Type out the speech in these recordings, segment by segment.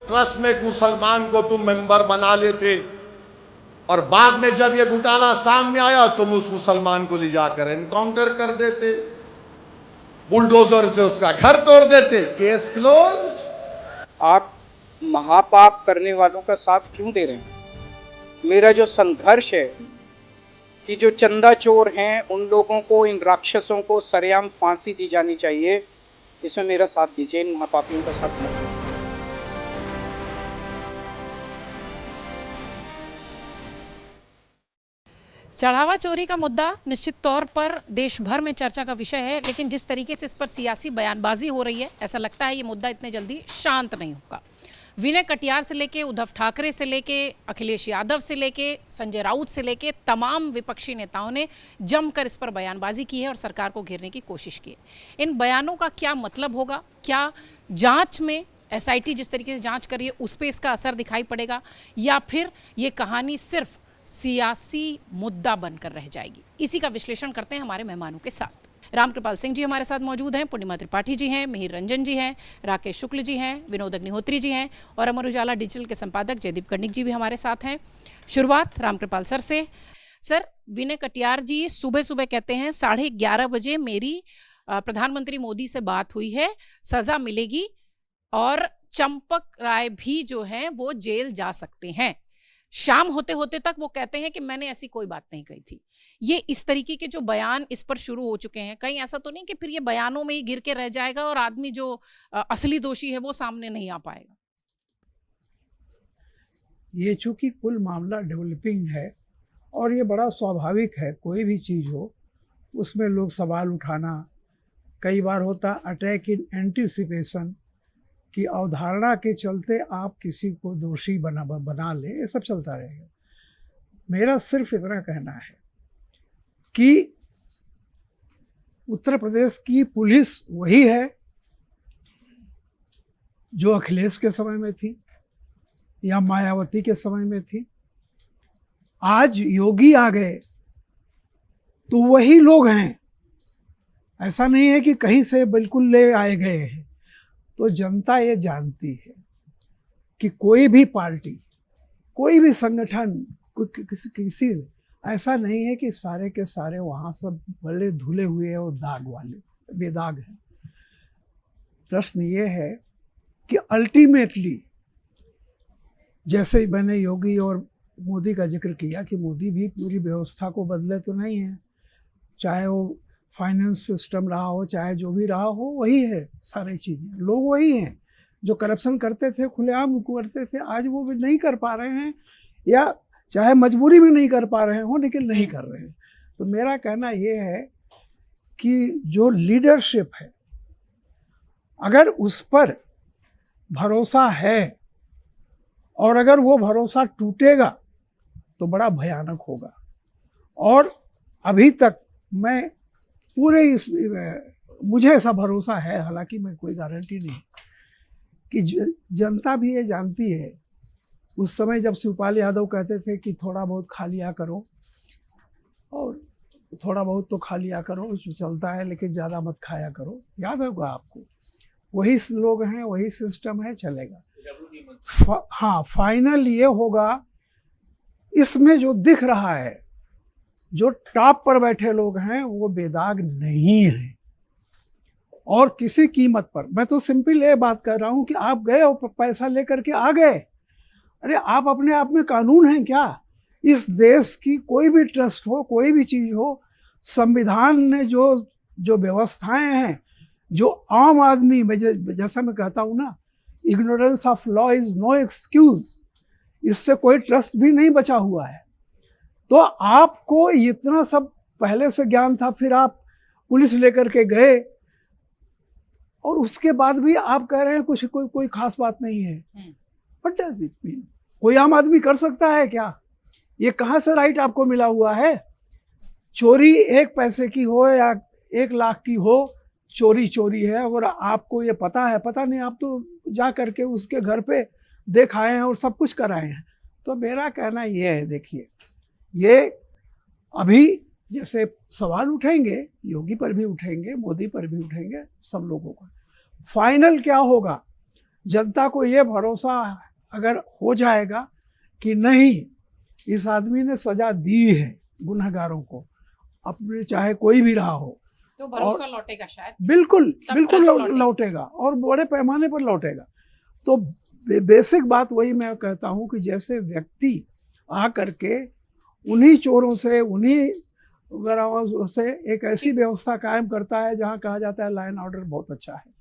Trust में एक मुसलमान को तुम मेंबर बना लेते और बाद में जब ये घोटाला सामने आया तुम उस मुसलमान को ले जाकर एनकाउंटर कर देते, बुलडोजर से उसका घर तोड़ देते, केस क्लोज। आप महापाप करने वालों का साथ क्यों दे रहे हैं? मेरा जो संघर्ष है कि जो चंदा चोर हैं उन लोगों को, इन राक्षसों को सरेआम फांसी दी जानी चाहिए, इसमें मेरा साथ दीजिए, इन महापापियों का साथ मत दीजिए। चढ़ावा चोरी का मुद्दा निश्चित तौर पर देश भर में चर्चा का विषय है, लेकिन जिस तरीके से इस पर सियासी बयानबाजी हो रही है, ऐसा लगता है ये मुद्दा इतने जल्दी शांत नहीं होगा। विनय कटियार से लेके उद्धव ठाकरे से लेके अखिलेश यादव से लेके संजय राउत से लेके तमाम विपक्षी नेताओं ने जमकर इस पर बयानबाजी की है और सरकार को घेरने की कोशिश की है। इन बयानों का क्या मतलब होगा? क्या जांच में एसआईटी जिस तरीके से जांच कर रही है उस पर इसका असर दिखाई पड़ेगा, या फिर ये कहानी सिर्फ सियासी मुद्दा बनकर रह जाएगी? इसी का विश्लेषण करते हैं हमारे मेहमानों के साथ। रामकृपाल सिंह जी हमारे साथ मौजूद हैं, पूर्णिमा त्रिपाठी जी हैं, मिहिर रंजन जी हैं, राकेश शुक्ल जी हैं, विनोद अग्निहोत्री जी हैं और अमर उजाला डिजिटल के संपादक जयदीप कर्णिक जी भी हमारे साथ हैं। शुरुआत रामकृपाल सर से। सर, विनय कटियार जी सुबह सुबह कहते हैं 11:30 बजे मेरी प्रधानमंत्री मोदी से बात हुई है, सजा मिलेगी और चंपक राय भी जो है वो जेल जा सकते हैं। शाम होते होते तक वो कहते हैं कि मैंने ऐसी कोई बात नहीं कही थी। ये इस तरीके के जो बयान इस पर शुरू हो चुके हैं, कहीं ऐसा तो नहीं कि फिर ये बयानों में ही गिर के रह जाएगा और आदमी जो असली दोषी है वो सामने नहीं आ पाएगा? ये चूंकि कुल मामला डेवलपिंग है और ये बड़ा स्वाभाविक है, कोई भी चीज़ हो उसमें लोग सवाल उठाना, कई बार होता अटैक इन एंटीसिपेशन की अवधारणा के चलते आप किसी को दोषी बना ले, ये सब चलता रहेगा। मेरा सिर्फ इतना कहना है कि उत्तर प्रदेश की पुलिस वही है जो अखिलेश के समय में थी या मायावती के समय में थी। आज योगी आ गए तो वही लोग हैं, ऐसा नहीं है कि कहीं से बिल्कुल ले आए गए हैं। तो जनता ये जानती है कि कोई भी पार्टी, कोई भी संगठन, किसी ऐसा नहीं है कि सारे के सारे वहाँ सब भले धुले हुए और दाग वाले बेदाग हैं। प्रश्न ये है कि अल्टीमेटली, जैसे मैंने योगी और मोदी का जिक्र किया कि मोदी भी पूरी व्यवस्था को बदले तो नहीं है, चाहे वो फाइनेंस सिस्टम रहा हो, चाहे जो भी रहा हो, वही है सारी चीज़ें। लोग वही हैं जो करप्शन करते थे, खुलेआम करते थे, आज वो भी नहीं कर पा रहे हैं, या चाहे मजबूरी में नहीं कर पा रहे हो लेकिन नहीं कर रहे हैं। तो मेरा कहना ये है कि जो लीडरशिप है, अगर उस पर भरोसा है और अगर वो भरोसा टूटेगा तो बड़ा भयानक होगा। और अभी तक मैं पूरे मुझे ऐसा भरोसा है, हालांकि मैं कोई गारंटी नहीं, कि जनता भी ये जानती है। उस समय जब शिवपाल यादव कहते थे कि थोड़ा बहुत खा लिया करो, और थोड़ा बहुत तो खा लिया करो, जो चलता है, लेकिन ज़्यादा मत खाया करो, याद होगा आपको। वही लोग हैं, वही सिस्टम है, चलेगा। हाँ, फाइनल ये होगा, इसमें जो दिख रहा है, जो टॉप पर बैठे लोग हैं वो बेदाग नहीं हैं और किसी कीमत पर। मैं तो सिंपल ये बात कर रहा हूँ कि आप गए और पैसा लेकर के आ गए, अरे आप अपने आप में कानून हैं क्या? इस देश की कोई भी ट्रस्ट हो, कोई भी चीज़ हो, संविधान ने जो व्यवस्थाएं हैं, जो आम आदमी में, जैसा मैं कहता हूँ ना, ignorance of law is no excuse, इससे कोई ट्रस्ट भी नहीं बचा हुआ है। तो आपको इतना सब पहले से ज्ञान था, फिर आप पुलिस लेकर के गए और उसके बाद भी आप कह रहे हैं कुछ कोई खास बात नहीं है। What does it mean? कोई आम आदमी कर सकता है क्या? ये कहाँ से राइट आपको मिला हुआ है? चोरी 1 पैसे की हो या 1 लाख की हो, चोरी चोरी है। और आपको ये पता है? पता नहीं, आप तो जा करके उसके घर पे देख आए हैं और सब कुछ कराए हैं। तो मेरा कहना ये है, देखिए, ये अभी जैसे सवाल उठेंगे, योगी पर भी उठेंगे, मोदी पर भी उठेंगे, सब लोगों को, फाइनल क्या होगा जनता को ये भरोसा अगर हो जाएगा कि नहीं, इस आदमी ने सजा दी है गुनहगारों को, अपने चाहे कोई भी रहा हो, तो भरोसा लौटेगा शायद। बिल्कुल तब बिल्कुल trust लौटेगा और बड़े पैमाने पर लौटेगा। तो बेसिक बात वही मैं कहता हूँ कि जैसे व्यक्ति आ करके उन्हीं चोरों से, उन्हीं वगैरह से एक ऐसी व्यवस्था कायम करता है जहाँ कहा जाता है लॉ एंड ऑर्डर बहुत अच्छा है,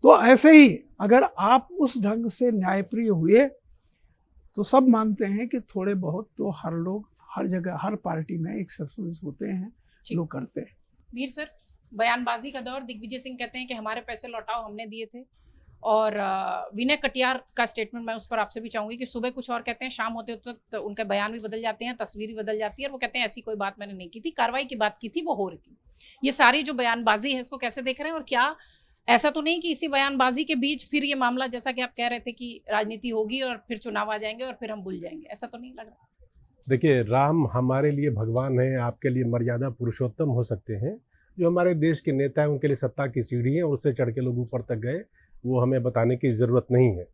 तो ऐसे ही अगर आप उस ढंग से न्यायप्रिय हुए तो सब मानते हैं कि थोड़े बहुत तो हर लोग, हर जगह, हर पार्टी में एक्सेप्शंस होते हैं, लोग करते हैं। वीर सर, बयानबाजी का दौर, दिग्विजय सिंह कहते हैं कि हमारे पैसे लौटाओ, हमने दिए थे, और विनय कटियार का स्टेटमेंट मैं उस पर आपसे भी चाहूंगी कि सुबह कुछ और कहते हैं, शाम होते होते तो उनके बयान भी बदल जाते हैं, तस्वीर भी बदल जाती है, और वो कहते हैं ऐसी कोई बात मैंने नहीं की थी, कार्रवाई की बात की थी, वो हो रही थी। ये सारी जो बयानबाजी है इसको कैसे देख रहे हैं, और क्या ऐसा तो नहीं कि इसी बयानबाजी के बीच फिर ये मामला, जैसा कि आप कह रहे थे कि राजनीति होगी और फिर चुनाव आ जाएंगे और फिर हम भूल जाएंगे, ऐसा तो नहीं लग रहा? देखिए, राम हमारे लिए भगवान है, आपके लिए मर्यादा पुरुषोत्तम हो सकते हैं। जो हमारे देश के नेता हैं उनके लिए सत्ता की सीढ़ी है, उससे चढ़ के लोग ऊपर तक गए, वो हमें बताने की ज़रूरत नहीं है।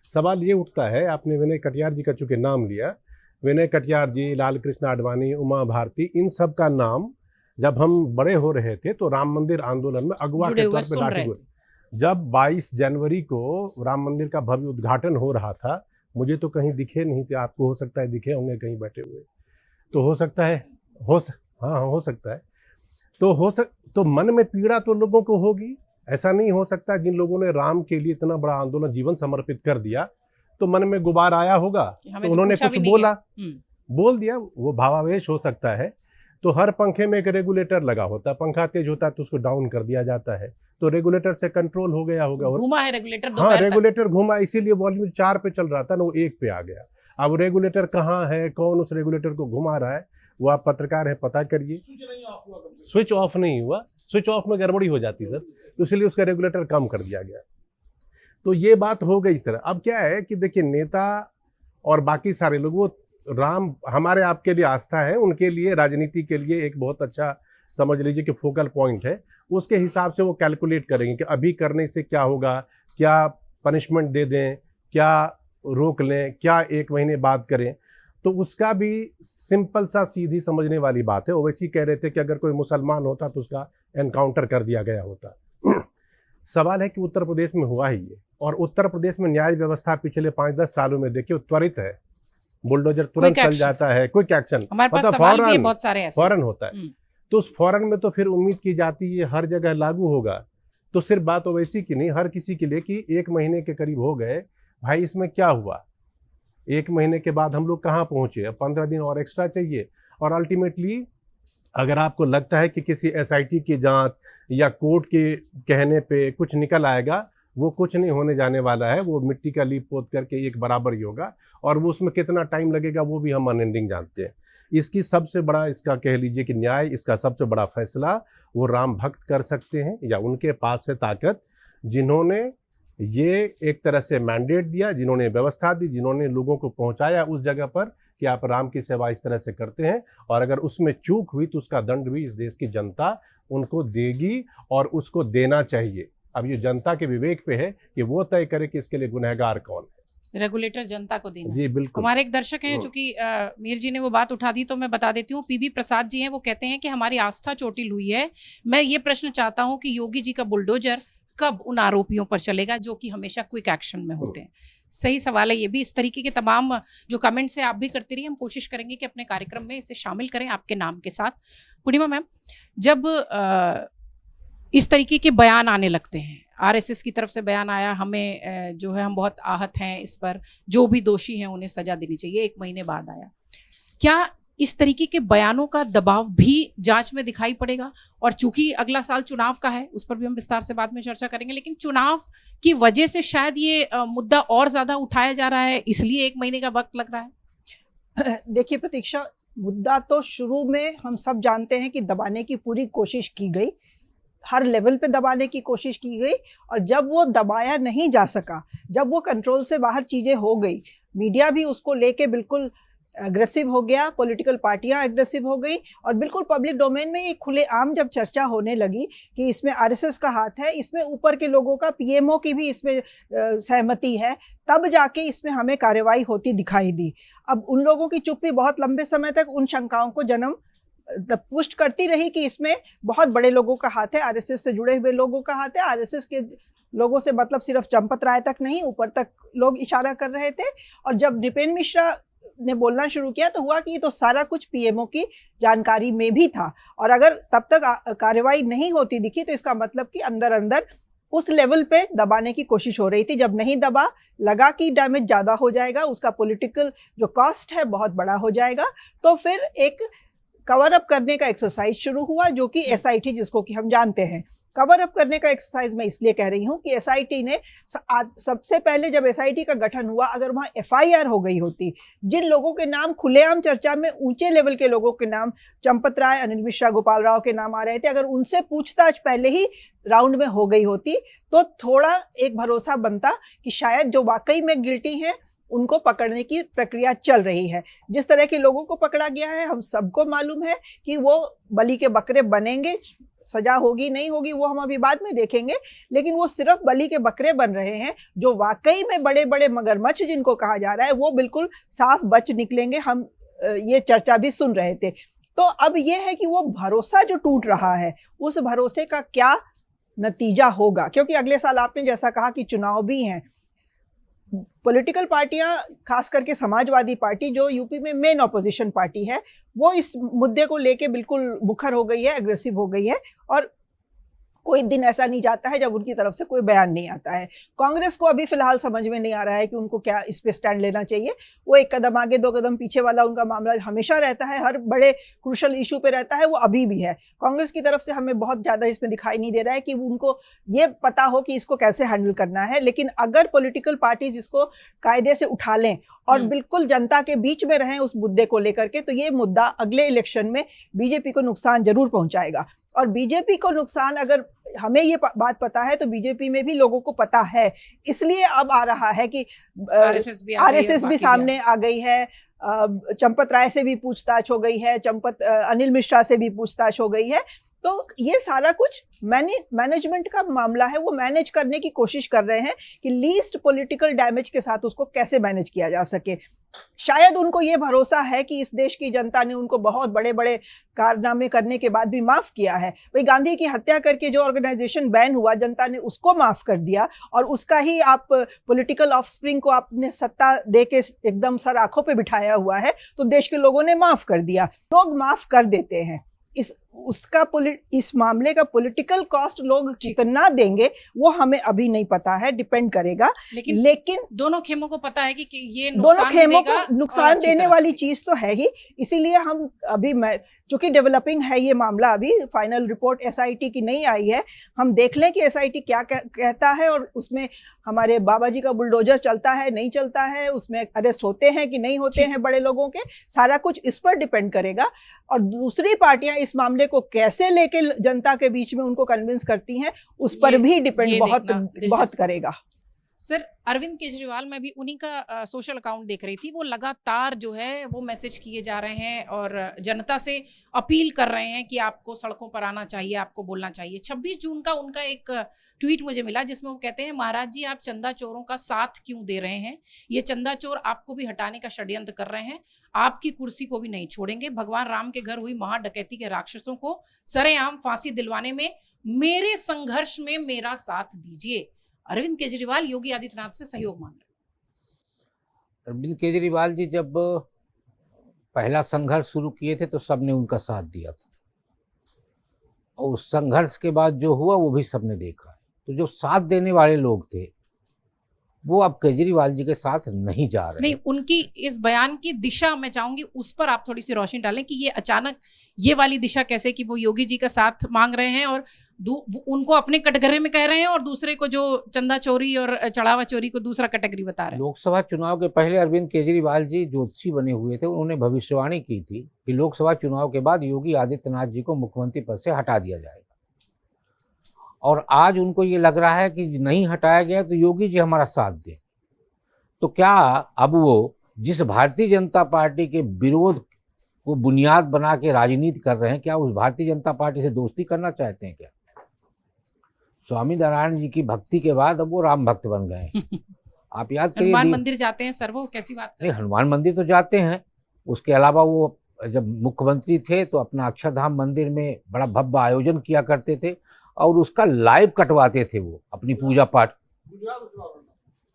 सवाल ये उठता है, आपने विनय कटियार जी का चूँकि नाम लिया, विनय कटियार जी, लाल कृष्ण आडवाणी, उमा भारती, इन सब का नाम जब हम बड़े हो रहे थे तो राम मंदिर आंदोलन में अगुवा के तौर पर लाठी हुए। जब 22 जनवरी को राम मंदिर का भव्य उद्घाटन हो रहा था, मुझे तो कहीं दिखे नहीं थे, आपको हो सकता है दिखे होंगे कहीं बैठे हुए, तो हो सकता है हाँ हो सकता है, तो मन में पीड़ा तो लोगों को होगी। ऐसा नहीं हो सकता, जिन लोगों ने राम के लिए इतना बड़ा आंदोलन, जीवन समर्पित कर दिया, तो मन में गुबार आया होगा, तो उन्होंने कुछ बोल दिया, वो भावावेश हो सकता है। तो हर पंखे में एक रेगुलेटर लगा होता है, पंखा तेज होता है तो उसको डाउन कर दिया जाता है, तो रेगुलेटर से कंट्रोल हो गया होगा, घूमा है रेगुलेटर, हाँ रेगुलेटर घूमा, इसीलिए वॉल्यूम 4 पे चल रहा था ना, वो 1 पे आ गया। अब रेगुलेटर कहाँ है, कौन उस रेगुलेटर को घुमा रहा है, वो आप पत्रकार हैं, पता करिए। स्विच ऑफ नहीं हुआ, स्विच ऑफ में गड़बड़ी हो जाती सर, तो इसलिए उसका रेगुलेटर कम कर दिया गया। तो ये बात हो गई इस तरह। अब क्या है कि देखिए, नेता और बाकी सारे लोग, वो राम हमारे आपके लिए आस्था है, उनके लिए राजनीति के लिए एक बहुत अच्छा समझ लीजिए कि फोकल पॉइंट है। उसके हिसाब से वो कैलकुलेट करेंगे कि अभी करने से क्या होगा, क्या पनिशमेंट दे दें, क्या रोक लें, क्या 1 महीने बाद करें। तो उसका भी सिंपल सा सीधी समझने वाली बात है। ओवैसी कह रहे थे कि अगर कोई मुसलमान होता तो उसका एनकाउंटर कर दिया गया होता। सवाल है कि उत्तर प्रदेश में हुआ ही ये, और उत्तर प्रदेश में न्याय व्यवस्था पिछले 5-10 सालों में देखिए त्वरित है, बुलडोजर तुरंत चल जाता है, क्विक एक्शन, मतलब फौरन होता है। तो उस फौरन में तो फिर उम्मीद की जाती है हर जगह लागू होगा। तो सिर्फ बात ओवैसी की नहीं, हर किसी के लिए कि 1 महीने के करीब हो गए, भाई इसमें क्या हुआ, 1 महीने के बाद हम लोग कहाँ पहुंचे, 15 दिन और एक्स्ट्रा चाहिए। और अल्टीमेटली अगर आपको लगता है कि किसी SIT की जांच या कोर्ट के कहने पे कुछ निकल आएगा, वो कुछ नहीं होने जाने वाला है, वो मिट्टी का लीप पोत करके एक बराबर ही होगा, और वो उसमें कितना टाइम लगेगा वो भी हम अनएंडिंग जानते हैं। इसकी सबसे बड़ा, इसका कह लीजिए कि न्याय, इसका सबसे बड़ा फैसला वो राम भक्त कर सकते हैं, या उनके पास है ताकत, जिन्होंने ये एक तरह से मैंडेट दिया, जिन्होंने व्यवस्था दी, जिन्होंने लोगों को पहुंचाया उस जगह पर कि आप राम की सेवा इस तरह से करते हैं, और अगर उसमें चूक हुई तो उसका दंड भी इस देश की जनता उनको देगी और उसको देना चाहिए। अब ये जनता के विवेक पे है कि वो तय करे कि इसके लिए गुनहगार कौन है। रेगुलेटर जनता को देना। जी बिल्कुल। हमारे एक दर्शक हैं, चूंकि मीर जी ने वो बात उठा दी तो मैं बता देती हूँ, PB प्रसाद जी हैं, वो कहते हैं कि हमारी आस्था चोटिल हुई है। मैं ये प्रश्न चाहता हूँ कि योगी जी का बुलडोजर कब उन आरोपियों पर चलेगा जो कि हमेशा क्विक एक्शन में होते हैं। सही सवाल है ये भी। इस तरीके के तमाम जो कमेंट्स हैं आप भी करते रहिए, हम कोशिश करेंगे कि अपने कार्यक्रम में इसे शामिल करें आपके नाम के साथ। पूर्णिमा मैम, जब इस तरीके के बयान आने लगते हैं, RSS की तरफ से बयान आया, हमें जो है हम बहुत आहत हैं इस पर, जो भी दोषी हैं उन्हें सजा देनी चाहिए, 1 महीने बाद आया, क्या इस तरीके के बयानों का दबाव भी जांच में दिखाई पड़ेगा? और चूंकि अगला साल चुनाव का है, उस पर भी हम विस्तार से बाद में चर्चा करेंगे, लेकिन चुनाव की वजह से शायद ये मुद्दा और ज्यादा उठाया जा रहा है, इसलिए 1 महीने का वक्त लग रहा है। देखिए प्रतीक्षा, मुद्दा तो शुरू में हम सब जानते हैं कि दबाने की पूरी कोशिश की गई, हर लेवल पे दबाने की कोशिश की गई, और जब वो दबाया नहीं जा सका, जब वो कंट्रोल से बाहर चीजें हो गई, मीडिया भी उसको लेके बिल्कुल एग्रेसिव हो गया, पॉलिटिकल पार्टियां एग्रेसिव हो गई और बिल्कुल पब्लिक डोमेन में ये खुलेआम जब चर्चा होने लगी कि इसमें आरएसएस का हाथ है, इसमें ऊपर के लोगों का, पीएमओ की भी इसमें सहमति है, तब जाके इसमें हमें कार्रवाई होती दिखाई दी। अब उन लोगों की चुप्पी बहुत लंबे समय तक उन शंकाओं को जन्म पुष्ट करती रही कि इसमें बहुत बड़े लोगों का हाथ है, आरएसएस से जुड़े हुए लोगों का हाथ है। आरएसएस के लोगों से मतलब सिर्फ चंपत राय तक नहीं, ऊपर तक लोग इशारा कर रहे थे। और जब नृपेंद्र मिश्रा ने बोलना शुरू किया तो हुआ कि ये तो सारा कुछ पीएमओ की जानकारी में भी था, और अगर तब तक कार्रवाई नहीं होती दिखी तो इसका मतलब कि अंदर अंदर उस लेवल पे दबाने की कोशिश हो रही थी। जब नहीं दबा, लगा कि डैमेज ज़्यादा हो जाएगा, उसका पॉलिटिकल जो कॉस्ट है बहुत बड़ा हो जाएगा, तो फिर एक कवर अप करने का एक्सरसाइज शुरू हुआ, जो कि एसआईटी जिसको कि हम जानते हैं। कवर अप करने का एक्सरसाइज मैं इसलिए कह रही हूँ कि एसआईटी ने सबसे पहले जब एसआईटी का गठन हुआ, अगर वहाँ एफआईआर हो गई होती, जिन लोगों के नाम खुलेआम चर्चा में, ऊंचे लेवल के लोगों के नाम, चंपत राय, अनिल मिश्रा, गोपाल राव के नाम आ रहे थे, अगर उनसे पूछताछ पहले ही राउंड में हो गई होती तो थोड़ा एक भरोसा बनता कि शायद जो वाकई में गिल्टी हैं उनको पकड़ने की प्रक्रिया चल रही है। जिस तरह के लोगों को पकड़ा गया है, हम सबको मालूम है कि वो बलि के बकरे बनेंगे, सजा होगी नहीं होगी वो हम अभी बाद में देखेंगे, लेकिन वो सिर्फ बलि के बकरे बन रहे हैं। जो वाकई में बड़े बड़े मगरमच्छ जिनको कहा जा रहा है वो बिल्कुल साफ बच निकलेंगे। हम ये चर्चा भी सुन रहे थे। तो अब ये है कि वो भरोसा जो टूट रहा है, उस भरोसे का क्या नतीजा होगा, क्योंकि अगले साल आपने जैसा कहा कि चुनाव भी हैं। पॉलिटिकल पार्टियां, खास करके समाजवादी पार्टी जो यूपी में मेन ऑपोजिशन पार्टी है, वो इस मुद्दे को लेके बिल्कुल मुखर हो गई है, एग्रेसिव हो गई है, और कोई दिन ऐसा नहीं जाता है जब उनकी तरफ से कोई बयान नहीं आता है। कांग्रेस को अभी फिलहाल समझ में नहीं आ रहा है कि उनको क्या इस पे स्टैंड लेना चाहिए। वो एक कदम आगे दो कदम पीछे वाला उनका मामला हमेशा रहता है, हर बड़े क्रूशल इशू पे रहता है, वो अभी भी है। कांग्रेस की तरफ से हमें बहुत ज़्यादा इसमें दिखाई नहीं दे रहा है कि उनको ये पता हो कि इसको कैसे हैंडल करना है। लेकिन अगर पॉलिटिकल पार्टीज इसको कायदे से उठा लें और बिल्कुल जनता के बीच में रहें उस मुद्दे को लेकर के, तो ये मुद्दा अगले इलेक्शन में बीजेपी को नुकसान जरूर पहुंचाएगा। और बीजेपी को नुकसान, अगर हमें ये बात पता है तो बीजेपी में भी लोगों को पता है, इसलिए अब आ रहा है कि आरएसएस भी सामने आ गई है, चंपत राय से भी पूछताछ हो गई है, अनिल मिश्रा से भी पूछताछ हो गई है। तो ये सारा कुछ मैनेजमेंट का मामला है। वो मैनेज करने की कोशिश कर रहे हैं कि लीस्ट पॉलिटिकल डैमेज के साथ उसको कैसे मैनेज किया जा सके। शायद उनको ये भरोसा है कि इस देश की जनता ने उनको बहुत बड़े बड़े कारनामे करने के बाद भी माफ किया है। भाई, गांधी की हत्या करके जो ऑर्गेनाइजेशन बैन हुआ, जनता ने उसको माफ कर दिया, और उसका ही आप पॉलिटिकल ऑफस्प्रिंग को आपने सत्ता दे के एकदम सर आंखों पे बिठाया हुआ है, तो देश के लोगों ने माफ कर दिया। लोग माफ कर देते हैं। इस मामले का पॉलिटिकल कॉस्ट लोग कितना देंगे वो हमें अभी नहीं पता है, डिपेंड करेगा। लेकिन दोनों खेमों को पता है कि ये दोनों खेमों को नुकसान देने वाली चीज तो है ही। इसीलिए हम अभी, चूंकि डेवलपिंग है ये मामला, अभी फाइनल रिपोर्ट एसआईटी की नहीं आई है, हम देख लें कि एसआईटी क्या कहता है, और उसमें हमारे बाबा जी का बुलडोजर चलता है नहीं चलता है, उसमें अरेस्ट होते हैं कि नहीं होते हैं बड़े लोगों के, सारा कुछ इस पर डिपेंड करेगा। और दूसरी पार्टियां इस मामले को कैसे लेके जनता के बीच में उनको कन्विंस करती हैं, उस पर भी डिपेंड बहुत करेगा। सर, अरविंद केजरीवाल, मैं भी उन्हीं का सोशल अकाउंट देख रही थी, वो लगातार जो है वो मैसेज किए जा रहे हैं और जनता से अपील कर रहे हैं कि आपको सड़कों पर आना चाहिए, आपको बोलना चाहिए। 26 जून का उनका एक ट्वीट मुझे मिला जिसमें वो कहते हैं, महाराज जी आप चंदा चोरों का साथ क्यों दे रहे हैं? ये चंदा चोर आपको भी हटाने का षड्यंत्र कर रहे हैं, आपकी कुर्सी को भी नहीं छोड़ेंगे। भगवान राम के घर हुई महाडकैती के राक्षसों को सरेआम फांसी दिलवाने में मेरे संघर्ष में मेरा साथ दीजिए। अरविंद केजरीवाल योगी आदित्यनाथ से सहयोग मांग रहे। अरविंद केजरीवाल जी जब पहला संघर्ष शुरू किए थे तो सबने उनका साथ दिया था, और उस संघर्ष के बाद जो हुआ वो भी सबने देखा है। तो जो साथ देने वाले लोग थे वो अब केजरीवाल जी के साथ नहीं जा रहे। नहीं, उनकी इस बयान की दिशा मैं चाहूंगी उस पर आप थोड़ी सी रोशनी डालें कि ये अचानक ये वाली दिशा कैसे, कि वो योगी जी का साथ मांग रहे हैं और उनको अपने कटघरे में कह रहे हैं और दूसरे को, जो चंदा चोरी और चढ़ावा चोरी को, दूसरा कैटेगरी बता रहे हैं। लोकसभा चुनाव के पहले अरविंद केजरीवाल जी ज्योतिषी बने हुए थे, उन्होंने भविष्यवाणी की थी कि लोकसभा चुनाव के बाद योगी आदित्यनाथ जी को मुख्यमंत्री पद से हटा दिया जाएगा, और आज उनको ये लग रहा है कि नहीं हटाया गया तो योगी जी हमारा साथ दें। तो क्या अब वो जिस भारतीय जनता पार्टी के विरोध को बुनियाद बना के राजनीति कर रहे हैं, क्या उस भारतीय जनता पार्टी से दोस्ती करना चाहते हैं क्या? स्वामी नारायण जी की भक्ति के बाद अब वो राम भक्त बन गए हैं। आप याद करिए, हनुमान मंदिर जाते हैं सर, वो कैसी बात नहीं, हनुमान मंदिर तो जाते हैं, उसके अलावा वो जब मुख्यमंत्री थे तो अपना अक्षरधाम मंदिर में बड़ा भव्य आयोजन किया करते थे और उसका लाइव कटवाते थे वो अपनी पूजा पाठ।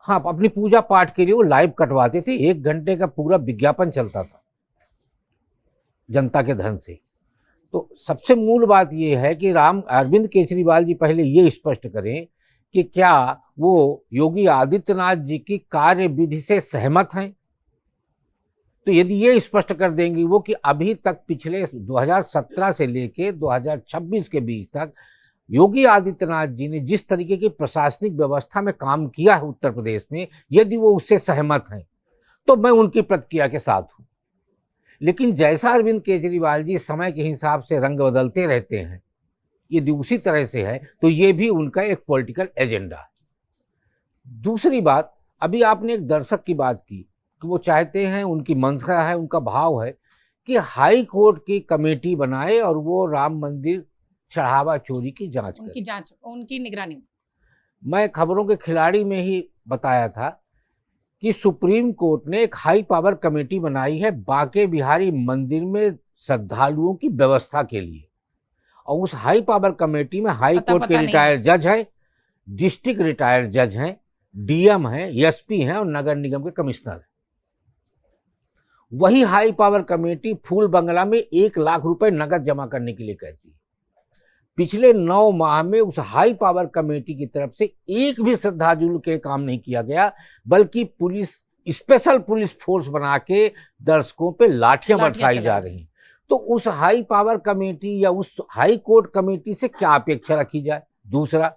हाँ, अपनी पूजा पाठ के लिए वो लाइव कटवाते थे, 1 घंटे का पूरा विज्ञापन चलता था जनता के धन से। तो सबसे मूल बात ये है कि अरविंद केजरीवाल जी पहले ये स्पष्ट करें कि क्या वो योगी आदित्यनाथ जी की कार्य विधि से सहमत हैं। तो यदि ये स्पष्ट कर देंगी वो कि अभी तक पिछले 2017 से लेके 2026 के बीच तक योगी आदित्यनाथ जी ने जिस तरीके की प्रशासनिक व्यवस्था में काम किया है उत्तर प्रदेश में, यदि वो उससे सहमत हैं तो मैं उनकी प्रतिक्रिया के साथ हूँ। लेकिन जैसा अरविंद केजरीवाल जी समय के हिसाब से रंग बदलते रहते हैं, यदि उसी तरह से है तो ये भी उनका एक पॉलिटिकल एजेंडा है। दूसरी बात, अभी आपने एक दर्शक की बात की कि वो चाहते हैं, उनकी मंशा है, उनका भाव है कि हाई कोर्ट की कमेटी बनाए और वो राम मंदिर चढ़ावा चोरी की जांच करे, उनकी जांच, उनकी निगरानी में। मैं खबरों के खिलाड़ी में ही बताया था कि सुप्रीम कोर्ट ने एक हाई पावर कमेटी बनाई है बांके बिहारी मंदिर में श्रद्धालुओं की व्यवस्था के लिए, और उस हाई पावर कमेटी में हाई कोर्ट के रिटायर्ड जज हैं, डिस्ट्रिक्ट रिटायर्ड जज हैं, डीएम हैं, एसपी हैं और नगर निगम के कमिश्नर हैं। वही हाई पावर कमेटी फूल बंगला में 1 लाख रुपए नगद जमा करने के लिए कहती है। पिछले 9 माह में उस हाई पावर कमेटी की तरफ से एक भी श्रद्धालु के काम नहीं किया गया, बल्कि पुलिस, स्पेशल पुलिस फोर्स बना के दर्शकों पे लाठियां बरसाई जा रही हैं। तो उस हाई पावर कमेटी या उस हाई कोर्ट कमेटी से क्या अपेक्षा रखी जाए। दूसरा,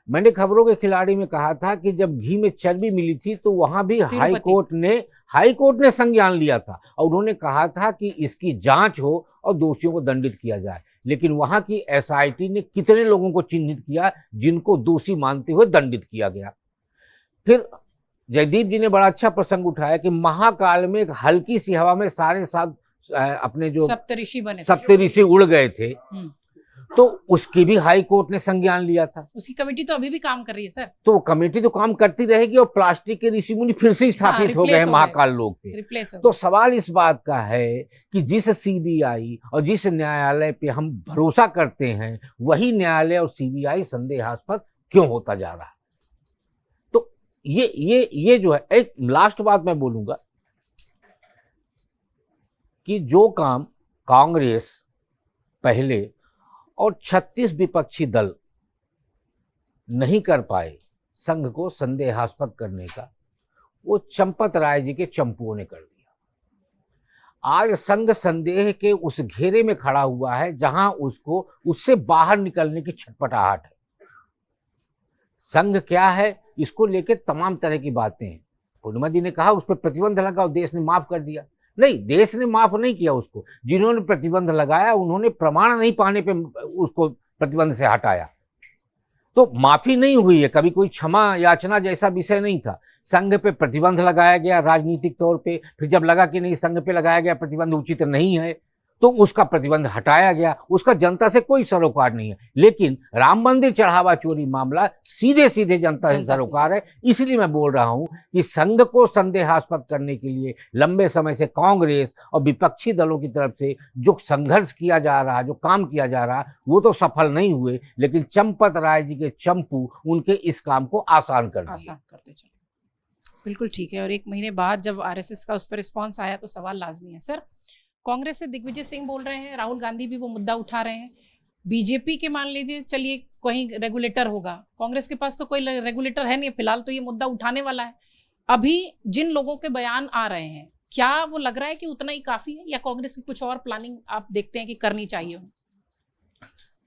मैंने खबरों के खिलाड़ी में कहा था कि जब घी में चर्बी मिली थी तो वहां भी हाई कोर्ट ने संज्ञान लिया था और उन्होंने कहा था कि इसकी जांच हो और दोषियों को दंडित किया जाए। लेकिन वहां की एसआईटी ने कितने लोगों को चिन्हित किया जिनको दोषी मानते हुए दंडित किया गया। फिर जयदीप जी ने बड़ा अच्छा प्रसंग उठाया कि महाकाल में एक हल्की सी हवा में सारे साथ अपने जो सप्तऋषि उड़ गए थे, तो उसकी भी हाई कोर्ट ने संज्ञान लिया था। उसकी कमेटी तो अभी भी काम कर रही है सर। तो कमेटी तो काम करती रहेगी और प्लास्टिक के ऋषि मुनि फिर से स्थापित हो गए हैं महाकाल लोक पे। तो सवाल इस बात का है कि जिस सीबीआई और जिस न्यायालय पे हम भरोसा करते हैं, वही न्यायालय और सीबीआई संदेहास्पद क्यों होता जा रहा है। तो ये जो है, एक लास्ट बात मैं बोलूंगा कि जो काम कांग्रेस पहले और 36 विपक्षी दल नहीं कर पाए संघ को संदेहास्पद करने का, वो चंपत राय जी के चंपुओं ने कर दिया। आज संघ संदेह के उस घेरे में खड़ा हुआ है जहां उसको उससे बाहर निकलने की छटपटाहट है। संघ क्या है, इसको लेकर तमाम तरह की बातें हैं। पूर्णिमा जी ने कहा उस पर प्रतिबंध लगा और देश ने माफ कर दिया। नहीं, देश ने माफ नहीं किया उसको। जिन्होंने प्रतिबंध लगाया उन्होंने प्रमाण नहीं पाने पे उसको प्रतिबंध से हटाया, तो माफी नहीं हुई है। कभी कोई क्षमा याचना जैसा विषय नहीं था। संघ पे प्रतिबंध लगाया गया राजनीतिक तौर पे, फिर जब लगा कि नहीं संघ पे लगाया गया प्रतिबंध उचित नहीं है तो उसका प्रतिबंध हटाया गया। उसका जनता से कोई सरोकार नहीं है। लेकिन राम मंदिर चढ़ावा चोरी मामला सीधे सीधे जनता से सरोकार है। इसलिए मैं बोल रहा हूं कि संघ को संदेहास्पद करने के लिए लंबे समय से कांग्रेस और विपक्षी दलों की तरफ से जो संघर्ष किया जा रहा, जो काम किया जा रहा, वो तो सफल नहीं हुए। लेकिन चंपत राय जी के चंपू उनके इस काम को आसान करते चले। बिल्कुल ठीक है। और 1 महीने बाद जब आरएसएस का उस पर रिस्पॉन्स आया तो सवाल लाजमी है। सर, कांग्रेस से दिग्विजय सिंह बोल रहे हैं, राहुल गांधी भी वो मुद्दा उठा रहे हैं। बीजेपी के मान लीजिए चलिए कहीं रेगुलेटर होगा, कांग्रेस के पास तो कोई रेगुलेटर है नहीं फिलहाल, तो ये मुद्दा उठाने वाला है। अभी जिन लोगों के बयान आ रहे हैं, क्या वो लग रहा है कि उतना ही काफी है या कांग्रेस की कुछ और प्लानिंग आप देखते हैं कि करनी चाहिए?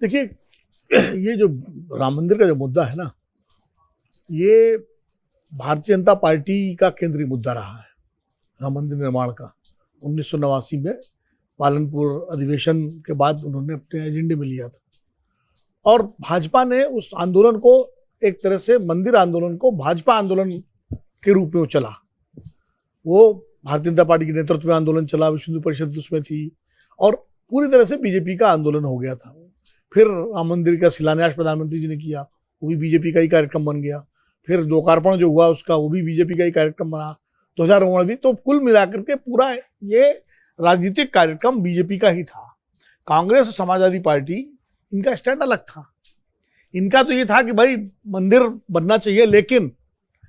देखिए, ये जो राम मंदिर का जो मुद्दा है ना, ये भारतीय जनता पार्टी का केंद्रीय मुद्दा रहा है। राम मंदिर निर्माण का 1989 में पालनपुर अधिवेशन के बाद उन्होंने अपने एजेंडे में लिया था, और भाजपा ने उस आंदोलन को एक तरह से मंदिर आंदोलन को भाजपा आंदोलन के रूप में चला। वो भारतीय जनता पार्टी के नेतृत्व में आंदोलन चला, विश्व हिंदू परिषद उसमें थी और पूरी तरह से बीजेपी का आंदोलन हो गया था। फिर राम मंदिर का शिलान्यास प्रधानमंत्री जी ने किया, वो भी बीजेपी का ही कार्यक्रम बन गया। फिर लोकार्पण जो हुआ उसका, वो भी बीजेपी का ही कार्यक्रम बना 2019 भी। तो कुल मिलाकर के पूरा ये राजनीतिक कार्यक्रम बीजेपी का ही था। कांग्रेस और समाजवादी पार्टी, इनका स्टैंड अलग था। इनका तो ये था कि भाई मंदिर बनना चाहिए, लेकिन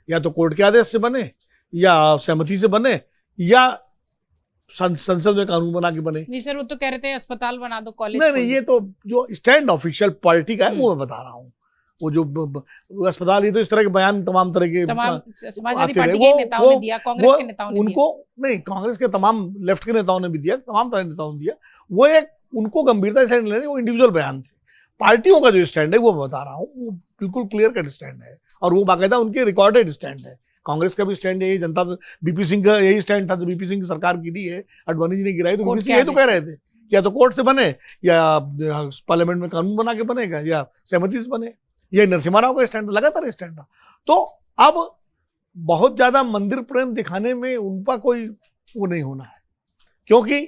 या तो कोर्ट के आदेश से बने, या सहमति से बने, या संसद में कानून बना के बने। जी सर, वो तो कह रहे थे अस्पताल बना दो, कॉलेज। नहीं, ये तो जो स्टैंड ऑफिशियल पार्टी का है वो मैं बता रहा हूँ। वो जो अस्पताल, ये तो इस तरह के बयान तमाम तरह के समाजवादी पार्टी के नेताओं ने दिया, कांग्रेस के नेताओं ने उनको नहीं, कांग्रेस के तमाम लेफ्ट के नेताओं ने भी दिया, तमाम तरह के नेताओं ने दिया। वो एक उनको गंभीरता से लेने, वो इंडिविजुअल बयान थे। पार्टियों का जो स्टैंड है वो मैं बता रहा हूँ, वो बिल्कुल क्लियर कट स्टैंड है और वो बाकायदा उनके रिकॉर्डेड स्टैंड है। कांग्रेस का भी स्टैंड यही, जनता बीपी सिंह का यही स्टैंड था। तो बीपी सिंह की सरकार गिरी है, अडवाणी जी ने गिराई, तो बीपी सिंह यही तो कह रहे थे या तो कोर्ट से बने, या पार्लियामेंट में कानून बना के बनेगा, या सहमति से बने। ये नरसिम्हा राव का स्टैंड था, लगातार स्टैंड था। तो अब बहुत ज्यादा मंदिर प्रेम दिखाने में उनका कोई वो नहीं होना है, क्योंकि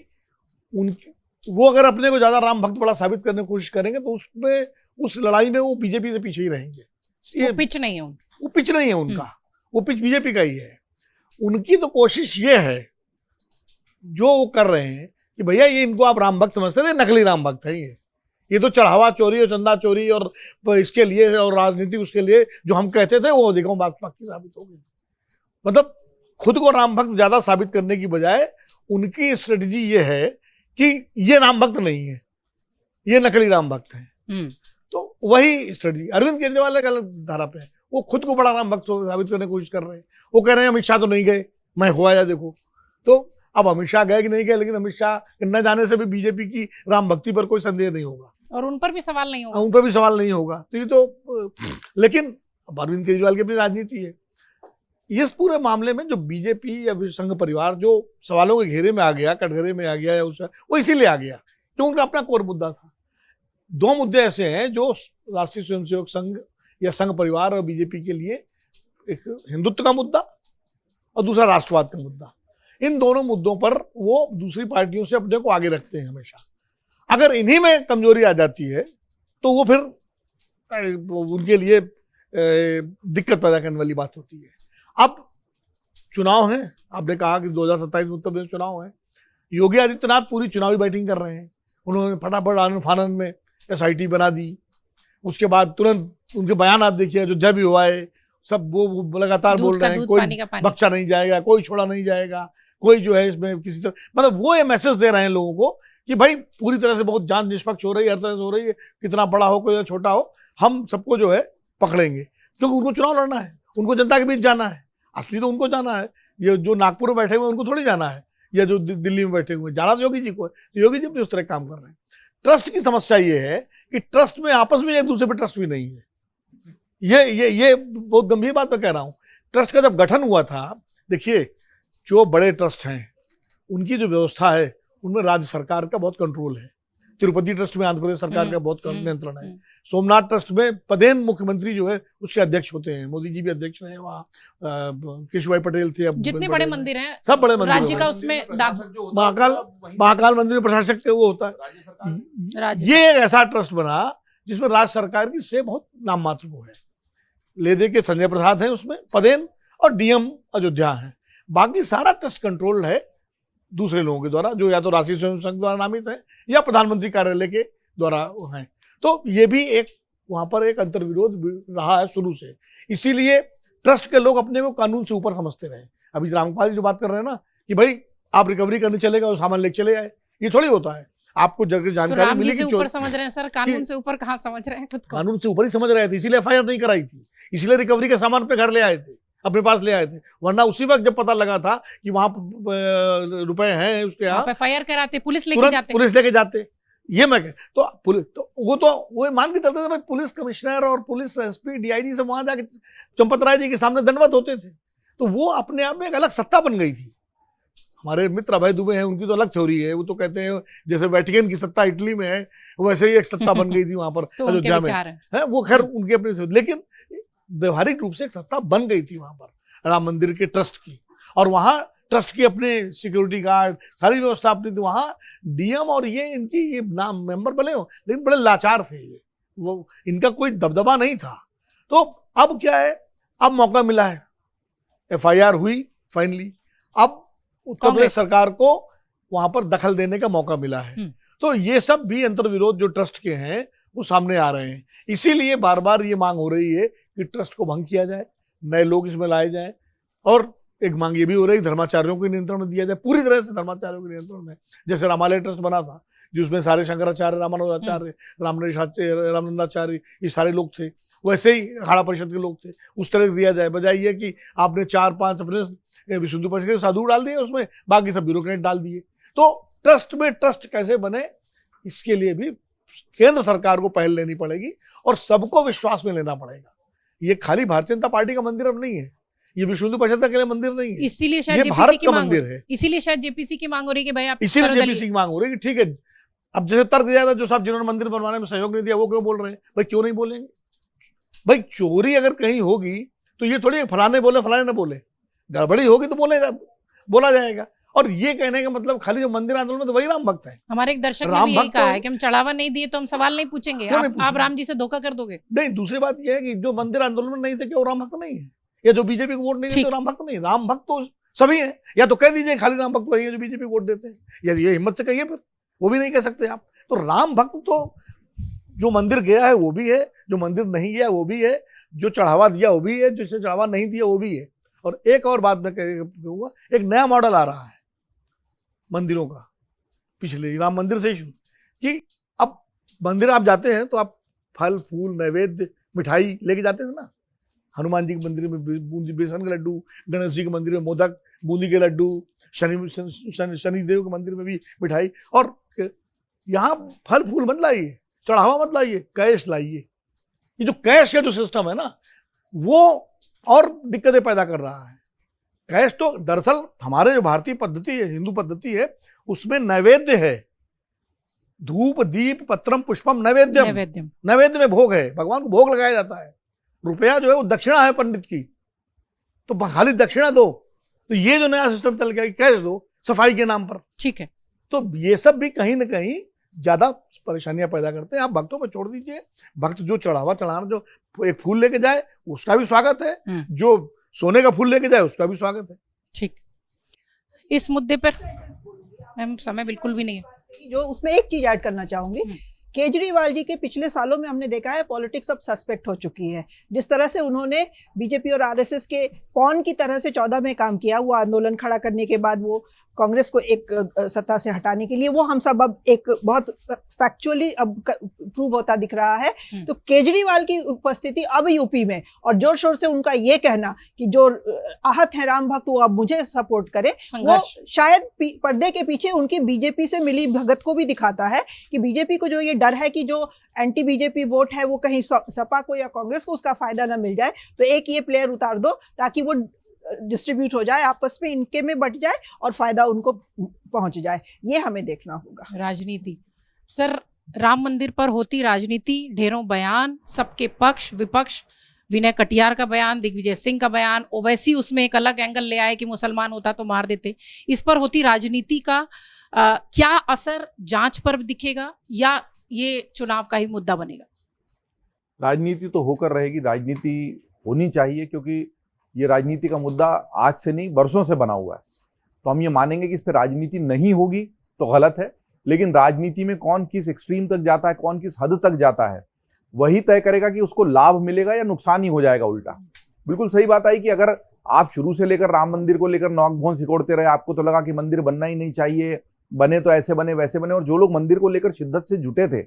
उनकी वो अगर अपने को ज्यादा राम भक्त बड़ा साबित करने की कोशिश करेंगे तो उसमें, उस लड़ाई में वो बीजेपी से पीछे ही रहेंगे। वो पिच नहीं है उनका, वो पिच नहीं है उनका, वो पिच बीजेपी का ही है। उनकी तो कोशिश ये है, जो वो कर रहे हैं कि भैया ये इनको आप राम भक्त समझते थे, नकली राम भक्त है ये तो चढ़ावा चोरी और चंदा चोरी और इसके लिए और राजनीति उसके लिए जो हम कहते थे वो देखो बात पक्की साबित हो गई। मतलब खुद को राम भक्त ज्यादा साबित करने की बजाय उनकी स्ट्रेटजी ये है कि ये राम भक्त नहीं है, ये नकली राम भक्त है। तो वही स्ट्रेटजी अरविंद केजरीवाल एक अलग धारा पे है। वो खुद को बड़ा राम भक्त साबित करने की कोशिश कर रहे हैं। वो कह रहे हैं अमित शाह तो नहीं गए, मैं हुआ या देखो। तो अब अमित शाह गए कि नहीं गए, लेकिन अमित शाह न जाने से भी बीजेपी की राम भक्ति पर कोई संदेह नहीं होगा और उन पर भी सवाल नहीं होगा। उन पर भी सवाल नहीं होगा। तो ये तो, लेकिन अरविंद केजरीवाल की अपनी राजनीति है। इस पूरे मामले में जो बीजेपी या संघ परिवार जो सवालों के घेरे में आ गया, कटघरे में आ गया, या वो इसीलिए आ गया क्योंकि उनका अपना कोर मुद्दा था। दो मुद्दे ऐसे हैं जो राष्ट्रीय स्वयंसेवक संघ या संघ परिवार और बीजेपी के लिए, एक हिंदुत्व का मुद्दा और दूसरा राष्ट्रवाद का मुद्दा। इन दोनों मुद्दों पर वो दूसरी पार्टियों से अपने को आगे रखते हैं हमेशा। अगर इन्हीं में कमजोरी आ जाती है तो वो फिर उनके लिए दिक्कत पैदा करने वाली बात होती है। अब चुनाव है, आपने कहा कि 2027 में उत्तर प्रदेश चुनाव है। योगी आदित्यनाथ पूरी चुनावी बैटिंग कर रहे हैं। उन्होंने फटाफट आनंद फानंद में SIT बना दी। उसके बाद तुरंत उनके बयान आप देखिए, अयोध्या भी हुआ है, सब वो लगातार बोल रहे हैं कोई बख्शा नहीं जाएगा, कोई छोड़ा नहीं जाएगा, कोई जो है इसमें किसी तरह, मतलब वो ये मैसेज दे रहे हैं लोगों को कि भाई पूरी तरह से बहुत जांच निष्पक्ष हो रही है, हर तरह से हो रही है, कितना बड़ा हो कोई छोटा हो, हम सबको जो है पकड़ेंगे। क्योंकि उनको चुनाव लड़ना है, उनको जनता के बीच जाना है। असली तो उनको जाना है, ये जो नागपुर में बैठे हुए उनको थोड़ी जाना है, या जो दिल्ली में बैठे हुए जाना तो योगी जी को है। तो योगी जी अपने उस तरह काम कर रहे हैं। ट्रस्ट की समस्या ये है कि ट्रस्ट में आपस में एक दूसरे पर ट्रस्ट भी नहीं है। ये बहुत गंभीर बात मैं कह रहा हूँ। ट्रस्ट का जब गठन हुआ था, देखिए जो बड़े ट्रस्ट हैं उनकी जो व्यवस्था है उनमें राज्य सरकार का बहुत कंट्रोल है। तिरुपति ट्रस्ट में आंध्र प्रदेश सरकार का बहुत नियंत्रण है। सोमनाथ ट्रस्ट में पदेन मुख्यमंत्री जो है उसके अध्यक्ष होते हैं। मोदी जी भी अध्यक्ष रहे वहाँ, केशुभाई पटेल थे। अब जितने बड़े मंदिर हैं सब बड़े मंदिर, राज्य का उसमें महाकाल मंदिर में प्रशासक वो होता है। ये एक ऐसा ट्रस्ट बना जिसमें राज्य सरकार की से बहुत नाम मात्र वो है। ले दे के संजय प्रसाद हैं उसमें पदेन, और DM अयोध्या है। बाकी सारा ट्रस्ट कंट्रोल है दूसरे लोगों के द्वारा, जो या तो राष्ट्रीय स्वयं संघ द्वारा नामित है या प्रधानमंत्री कार्यालय के द्वारा हैं। तो ये भी एक वहां पर एक अंतर्विरोध रहा है शुरू से। इसीलिए ट्रस्ट के लोग अपने को कानून से ऊपर समझते रहे। अभी रामपाल जी जो बात कर रहे हैं ना कि भाई आप रिकवरी करने चलेगा और सामान लेके चले आए, ये थोड़ी होता है। आपको जगह जानकारी तो मिली कि ऊपर समझ रहे हैं सर, कानून से ऊपर कहाँ समझ रहे हैं खुद को? कानून से ऊपर ही समझ रहे थे, इसीलिए FIR नहीं कराई थी, इसीलिए रिकवरी का सामान अपने घर ले आए थे, अपने पास ले आए थे। वरना उसी वक्त जब पता लगा था कि वहां रुपए हैं उसके यहाँ, FIR कराते, पुलिस लेके जाते। ये मैं तो पुलिस तो वो मान के चलते थे भाई, पुलिस कमिश्नर और पुलिस SP DIG से वहां जाके चंपत राय जी के सामने दंडवत होते थे। तो वो अपने आप में एक अलग सत्ता बन गई थी। हमारे मित्र अभय दुबे हैं, उनकी तो अलग थ्योरी है। वो तो कहते हैं जैसे वेटिकन की सत्ता इटली में है, वैसे ही एक सत्ता बन गई थी वहां पर तो अयोध्या में है। वो खैर उनकी अपनी, लेकिन व्यवहारिक रूप से एक सत्ता बन गई थी वहां पर राम मंदिर के ट्रस्ट की। और वहां ट्रस्ट की अपने सिक्योरिटी गार्ड, सारी व्यवस्था अपनी थी। वहाँ डीएम और ये इनकी ये नाम मेंबर बने हो, लेकिन बड़े लाचार थे ये, वो इनका कोई दबदबा नहीं था। तो अब क्या है, अब मौका मिला है, एफआईआर हुई फाइनली, अब उत्तर प्रदेश सरकार को वहां पर दखल देने का मौका मिला है। तो ये सब भी अंतर्विरोध जो ट्रस्ट के हैं वो सामने आ रहे हैं। इसीलिए बार बार ये मांग हो रही है कि ट्रस्ट को भंग किया जाए, नए लोग इसमें लाए जाएं, और एक मांग ये भी हो रही है धर्माचार्यों के नियंत्रण में दिया जाए, पूरी तरह से धर्माचार्यों के नियंत्रण में। जैसे रामालय ट्रस्ट बना था जिसमें सारे शंकराचार्य, रामानुजाचार्य, रामनंदाचार्य ये सारे लोग थे, वैसे ही अखाड़ा परिषद के लोग थे, उस तरह दिया जाए। बजाय ये कि आपने 4-5 अपने विश्व हिंदू परिषद के साधु डाल दिए उसमें, बाकी सब ब्यूरोक्रेट डाल दिए। तो ट्रस्ट में ट्रस्ट कैसे बने, इसके लिए भी केंद्र सरकार को पहल लेनी पड़ेगी और सबको विश्वास में लेना पड़ेगा। ये खाली भारतीय जनता पार्टी का मंदिर अब नहीं है, ये विश्व हिंदू परिषद का मंदिर नहीं है, इसीलिए शायद ये जेपीसी भारत की का मांग मंदिर है। इसीलिए शायद जेपीसी की मांग हो रही है कि भाई आप इसीलिए सर्वदलीय- जेपीसी की मांग हो रही है कि ठीक है, अब जैसे तर्क दिया था जो साहब जिन्होंने मंदिर बनवाने में सहयोग नहीं दिया वो क्यों बोल रहे हैं, भाई क्यों नहीं बोलेंगे? भाई चोरी अगर कहीं होगी तो ये थोड़ी फलाने बोले फलाने न बोले, गड़बड़ी होगी तो बोला जाएगा। और ये कहने का मतलब खाली जो मंदिर आंदोलन में तो वही राम भक्त है। हमारे एक दर्शक ने राम भी यही भक्त कहा तो- है कि हम चढ़ावा नहीं दिए तो हम सवाल नहीं पूछेंगे, क्यों नहीं आप पूछेंगे? राम जी से धोखा कर दोगे। नहीं, दूसरी बात यह है कि जो मंदिर आंदोलन में नहीं थे क्या वो राम भक्त नहीं है, या जो बीजेपी को वोट नहीं देते ठीक। तो राम भक्त नहीं? राम भक्त तो सभी हैं, या तो कह दीजिए खाली राम भक्त वही है जो बीजेपी को वोट देते हैं, या ये हिम्मत से कहिए, फिर वो भी नहीं कह सकते आप। तो राम भक्त तो जो मंदिर गया है वो भी है, जो मंदिर नहीं गया वो भी है, जो चढ़ावा दिया वो भी है, जिसने चढ़ावा नहीं दिया वो भी है। और एक और बात मैं कहूँगा, एक नया मॉडल आ रहा है मंदिरों का, पिछले राम मंदिर से शुरू, कि अब मंदिर आप जाते हैं तो आप फल फूल नैवेद्य मिठाई लेके जाते थे ना। हनुमान जी के मंदिर में बूंदी बेसन के लड्डू, गणेश जी के मंदिर में मोदक बूंदी के लड्डू, शनिदेव के मंदिर में भी मिठाई। और यहाँ फल फूल मत लाइए, चढ़ावा मत लाइए, कैश लाइए। ये जो कैश का जो सिस्टम है ना वो और दिक्कतें पैदा कर रहा है। कैश तो दरअसल हमारे जो भारतीय पद्धति है, हिंदू पद्धति है, उसमें नैवेद्य है, धूप दीप पत्रम पुष्पम नैवेद्यम, नैवेद्य में भोग है, भगवान को भोग लगाया जाता है। रुपया जो है वो दक्षिणा है पंडित की, तो खाली दक्षिणा दो। तो ये जो नया सिस्टम चल गया, कैश दो सफाई के नाम पर, ठीक है। तो ये सब भी कहीं ना कहीं ज्यादा परेशानियां पैदा करते हैं। आप भक्तों पर छोड़ दीजिए, भक्त जो चढ़ावा चढ़ाना, जो एक फूल लेके जाए उसका भी स्वागत है, जो सोने का फूल लेके जाए उसका भी स्वागत है। ठीक, इस मुद्दे पर मैम समय बिल्कुल भी नहीं है। जो उसमें एक चीज ऐड करना चाहूंगी, केजरीवाल जी के पिछले सालों में हमने देखा है पॉलिटिक्स अब सस्पेक्ट हो चुकी है। जिस तरह से उन्होंने बीजेपी और आरएसएस के पॉन की तरह से 14 में काम किया, वो आंदोलन खड़ा करने के बाद वो कांग्रेस को एक सत्ता से हटाने के लिए, वो हम सब अब एक बहुत फैक्चुअली अब प्रूव होता दिख रहा है। तो केजरीवाल की उपस्थिति अब यूपी में और जोर शोर से उनका ये कहना कि जो आहत है राम भक्त वो अब मुझे सपोर्ट करे, वो शायद पर्दे के पीछे उनकी बीजेपी से मिली भगत को भी दिखाता है कि बीजेपी को जो ये डर है कि जो एंटी बीजेपी वोट है वो कहीं सपा को या कांग्रेस को उसका फायदा ना मिल जाए, तो एक ये प्लेयर उतार दो ताकि वो डिस्ट्रीब्यूट हो जाए, आपस में इनके में बट जाए और फायदा उनको पहुंच जाए। ये हमें देखना होगा। राजनीति सर, राम मंदिर पर होती राजनीति, ढेरों बयान, सबके पक्ष विपक्ष, विनय कटियार का बयान, दिग्विजय सिंह का बयान, ओवैसी उसमें एक अलग एंगल ले आए कि मुसलमान होता तो मार देते। इस पर होती राजनीति का क्या असर जांच पर दिखेगा या ये चुनाव का ही मुद्दा बनेगा? राजनीति तो होकर रहेगी, राजनीति होनी चाहिए, क्योंकि ये राजनीति का मुद्दा आज से नहीं बरसों से बना हुआ है। तो हम ये मानेंगे कि इस पर राजनीति नहीं होगी तो गलत है, लेकिन राजनीति में कौन किस एक्सट्रीम तक जाता है, कौन किस हद तक जाता है, वही तय करेगा कि उसको लाभ मिलेगा या नुकसान ही हो जाएगा उल्टा। बिल्कुल सही बात आई कि अगर आप शुरू से लेकर राम मंदिर को लेकर नौक भोन सिकोड़ते रहे, आपको तो लगा कि मंदिर बनना ही नहीं चाहिए, बने तो ऐसे बने वैसे बने, और जो लोग मंदिर को लेकर शिद्दत से जुटे थे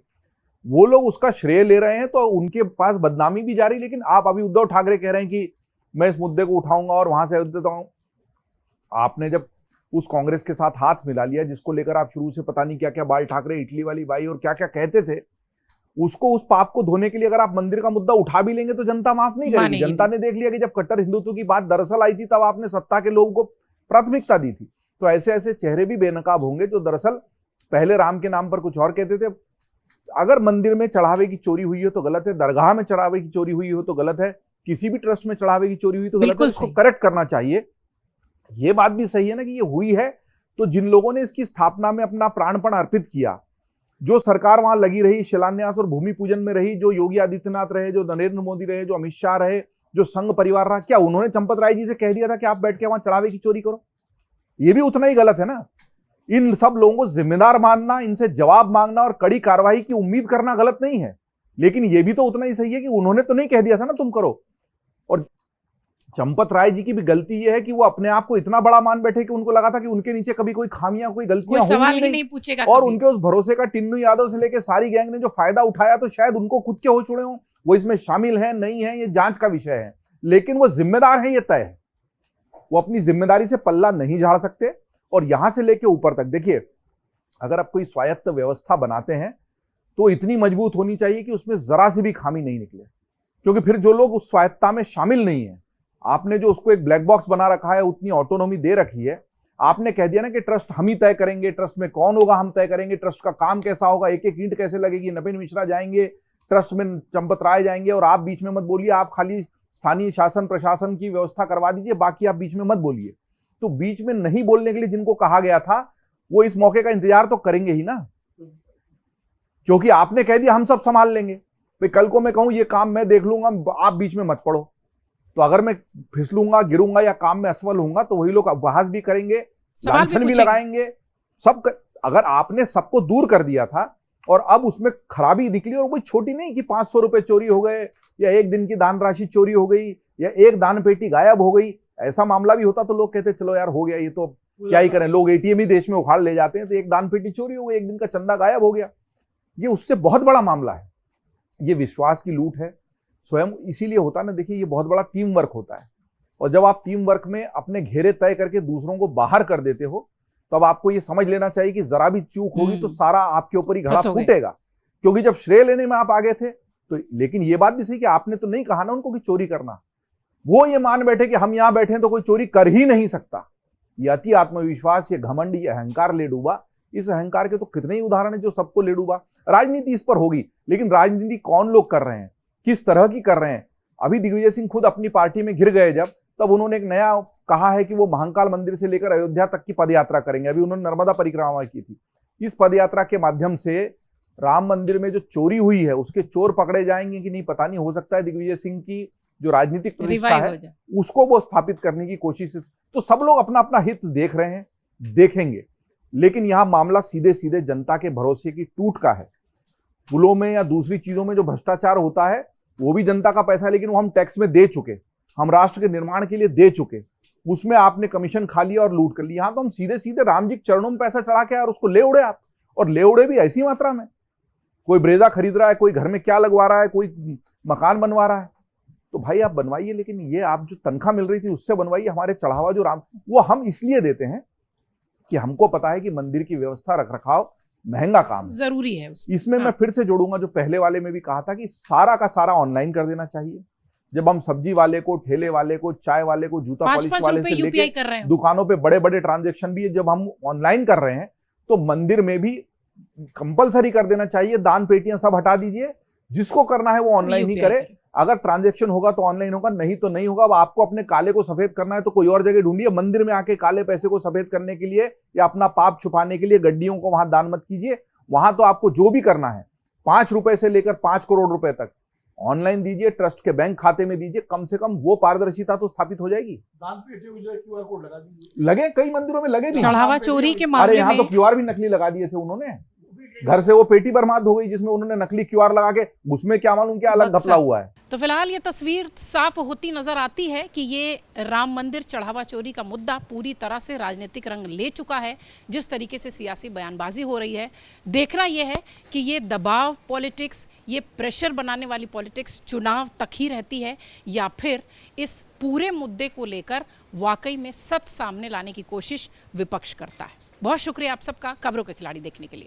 वो लोग उसका श्रेय ले रहे हैं, तो उनके पास बदनामी भी जारी। लेकिन आप अभी उद्धव ठाकरे कह रहे हैं कि मैं इस मुद्दे को उठाऊंगा और वहां से देता हूं। आपने जब उस कांग्रेस के साथ हाथ मिला लिया जिसको लेकर आप शुरू से पता नहीं क्या क्या बाल ठाकरे, इटली वाली बाई और क्या क्या कहते थे, उसको उस पाप को धोने के लिए अगर आप मंदिर का मुद्दा उठा भी लेंगे तो जनता माफ नहीं करेगी। जनता ने देख लिया कि जब कट्टर हिंदुत्व की बात दरअसल आई थी तब आपने सत्ता के लोगों को प्राथमिकता दी थी। तो ऐसे ऐसे चेहरे भी बेनकाब होंगे जो दरअसल पहले राम के नाम पर कुछ और कहते थे। अगर मंदिर में चढ़ावे की चोरी हुई हो तो गलत है, दरगाह में चढ़ावे की चोरी हुई हो तो गलत है, किसी भी ट्रस्ट में चढ़ावे की चोरी हुई तो गलत है, उसको करेक्ट करना चाहिए। ये बात भी सही है ना कि ये हुई है तो जिन लोगों ने इसकी स्थापना में अपना प्राणपण अर्पित किया, जो सरकार वहां लगी रही, शिलान्यास और भूमि पूजन में रही, जो योगी आदित्यनाथ रहे, जो नरेंद्र मोदी रहे, जो अमित शाह रहे, जो संघ परिवार रहा, क्या उन्होंने चंपत राय जी से कह दिया था कि आप बैठ के वहां चढ़ावे की चोरी करो? ये भी उतना ही गलत है ना। इन सब लोगों को जिम्मेदार मानना, इनसे जवाब मांगना और कड़ी कार्रवाई की उम्मीद करना गलत नहीं है, लेकिन ये भी तो उतना ही सही है कि उन्होंने तो नहीं कह दिया था ना तुम करो। और चंपत राय जी की भी गलती ये है कि वो अपने आप को इतना बड़ा मान बैठे कि उनको लगा था कि उनके नीचे कभी कोई खामियां, कोई गलतियां सवाल होंगी ही नहीं पूछेगा और कभी। उनके उस भरोसे का टिन्नू यादव से लेकर सारी गैंग ने जो फायदा उठाया, तो शायद उनको खुद के होश उड़े हों, वो इसमें शामिल है नहीं है, ये जांच का विषय है, लेकिन वो जिम्मेदार है, ये तय है। वो अपनी जिम्मेदारी से पल्ला नहीं झाड़ सकते। और यहां से लेकर ऊपर तक देखिए, अगर आप कोई स्वायत्त व्यवस्था बनाते हैं तो इतनी मजबूत होनी चाहिए कि उसमें जरा सी भी खामी नहीं निकले, क्योंकि फिर जो लोग उस स्वायत्तता में शामिल नहीं है, आपने जो उसको एक ब्लैक बॉक्स बना रखा है, उतनी ऑटोनॉमी दे रखी है, आपने कह दिया ना कि ट्रस्ट हम ही तय करेंगे, ट्रस्ट में कौन होगा हम तय करेंगे, ट्रस्ट का काम कैसा होगा, एक एक ईंट कैसे लगेगी, नवीन मिश्रा जाएंगे ट्रस्ट में, चंपत राय जाएंगे, और आप बीच में मत बोलिए, आप खाली स्थानीय शासन प्रशासन की व्यवस्था करवा दीजिए, बाकी आप बीच में मत बोलिए। तो बीच में नहीं बोलने के लिए जिनको कहा गया था वो इस मौके का इंतजार तो करेंगे ही ना, क्योंकि आपने कह दिया हम सब संभाल लेंगे। भाई कल को मैं कहूं ये काम मैं देख लूंगा, आप बीच में मत पड़ो, तो अगर मैं फिसलूंगा, गिरूंगा या काम में असफल होऊंगा तो वही लोग बहस भी करेंगे, लांछन भी लगाएंगे, सब अगर आपने सबको दूर कर दिया था और अब उसमें खराबी निकली, और कोई छोटी नहीं कि 500 रुपए चोरी हो गए या एक दिन की दान राशि चोरी हो गई या एक दान पेटी गायब हो गई, ऐसा मामला भी होता तो लोग कहते चलो यार हो गया, ये तो क्या ही करें, लोग एटीएम ही देश में उखाड़ ले जाते हैं, तो एक दान पेटी चोरी हो गई, एक दिन का चंदा गायब हो गया, ये उससे बहुत बड़ा मामला है। ये विश्वास की लूट है स्वयं, इसीलिए होता ना, देखिए ये बहुत बड़ा टीम वर्क होता है, और जब आप टीम वर्क में अपने घेरे तय करके दूसरों को बाहर कर देते हो, तब आपको ये समझ लेना चाहिए कि जरा भी चूक होगी तो सारा आपके ऊपर ही घड़ा फूटेगा, क्योंकि जब श्रेय लेने में आप आगे थे तो, लेकिन ये बात भी सही कि आपने तो नहीं कहा ना उनको कि चोरी करना, वो ये मान बैठे कि हम यहां बैठे तो कोई चोरी कर ही नहीं सकता। ये अति आत्मविश्वास, ये घमंड, ये अहंकार ले डूबा, इस अहंकार के तो कितने ही उदाहरण है जो सबको ले डूबा। राजनीति इस पर होगी, लेकिन राजनीति कौन लोग कर रहे हैं, किस तरह की कर रहे हैं। अभी दिग्विजय सिंह खुद अपनी पार्टी में घिर गए जब, तब उन्होंने एक नया कहा है कि वो महाकाल मंदिर से लेकर अयोध्या तक की पदयात्रा करेंगे। अभी उन्होंने नर्मदा परिक्रमा की थी। इस पदयात्रा के माध्यम से राम मंदिर में जो चोरी हुई है उसके चोर पकड़े जाएंगे कि नहीं पता नहीं, हो सकता है दिग्विजय सिंह की जो राजनीतिक प्रतिष्ठा है उसको वो स्थापित करने की कोशिश। तो सब लोग अपना अपना हित देख रहे हैं, देखेंगे, लेकिन यहां मामला सीधे सीधे जनता के भरोसे की टूट का है। पुलों में या दूसरी चीजों में जो भ्रष्टाचार होता है वो भी जनता का पैसा है, लेकिन वो हम टैक्स में दे चुके, हम राष्ट्र के निर्माण के लिए दे चुके, उसमें आपने कमीशन खा लिया और लूट कर लिया। यहां तो हम सीधे सीधे राम जी के चरणों में पैसा चढ़ा के और उसको ले उड़े आप, और ले उड़े भी ऐसी मात्रा में। कोई ब्रेजा खरीद रहा है, कोई घर में क्या लगवा रहा है, कोई मकान बनवा रहा है, तो भाई आप बनवाइए, लेकिन ये आप जो तनख्वाह मिल रही थी उससे बनवाइए। हमारे चढ़ावा जो राम, वो हम इसलिए देते हैं कि हमको पता है कि मंदिर की व्यवस्था रख रखाव महंगा काम है, जरूरी है इसमें मैं फिर से जोड़ूंगा जो पहले वाले में भी कहा था कि सारा का सारा ऑनलाइन कर देना चाहिए। जब हम सब्जी वाले को, ठेले वाले को, चाय वाले को, जूता पॉलिश वाले से लेके दुकानों पे बड़े बड़े ट्रांजैक्शन भी जब हम ऑनलाइन कर रहे हैं, तो मंदिर में भी कंपलसरी कर देना चाहिए। दान पेटियां सब हटा दीजिए, जिसको करना है वो ऑनलाइन ही करे। अगर ट्रांजैक्शन होगा तो ऑनलाइन होगा, नहीं तो नहीं होगा। अब आपको अपने काले को सफेद करना है तो कोई और जगह ढूंढिए। मंदिर में आके काले पैसे को सफेद करने के लिए या अपना पाप छुपाने के लिए गड्डियों को वहां दान मत कीजिए। वहां तो आपको जो भी करना है 5 रुपए से लेकर 5 करोड़ रुपए तक ऑनलाइन दीजिए, ट्रस्ट के बैंक खाते में दीजिए। कम से कम वो पारदर्शिता तो स्थापित हो जाएगी। दान पेटियों की जगह QR कोड लगा दीजिए। लगे, कई मंदिरों में लगे भी। चढ़ावा चोरी के अरे मामले यहाँ तो में QR भी नकली लगा दिए थे उन्होंने। घर से वो पेटी बर्बाद हो गई जिसमें उन्होंने नकली QR लगा के, उसमें क्या मालूम क्या अलग घपला हुआ है। तो फिलहाल ये तस्वीर साफ होती नजर आती है कि ये राम मंदिर चढ़ावा चोरी का मुद्दा पूरी तरह से राजनीतिक रंग ले चुका है। जिस तरीके से सियासी बयानबाजी हो रही है, देखना यह है कि ये दबाव पॉलिटिक्स, ये प्रेशर बनाने वाली पॉलिटिक्स चुनाव तक ही रहती है, या फिर इस पूरे मुद्दे को लेकर वाकई में सच सामने लाने की कोशिश विपक्ष करता है। बहुत शुक्रिया आप सबका खबरों के खिलाड़ी देखने के लिए।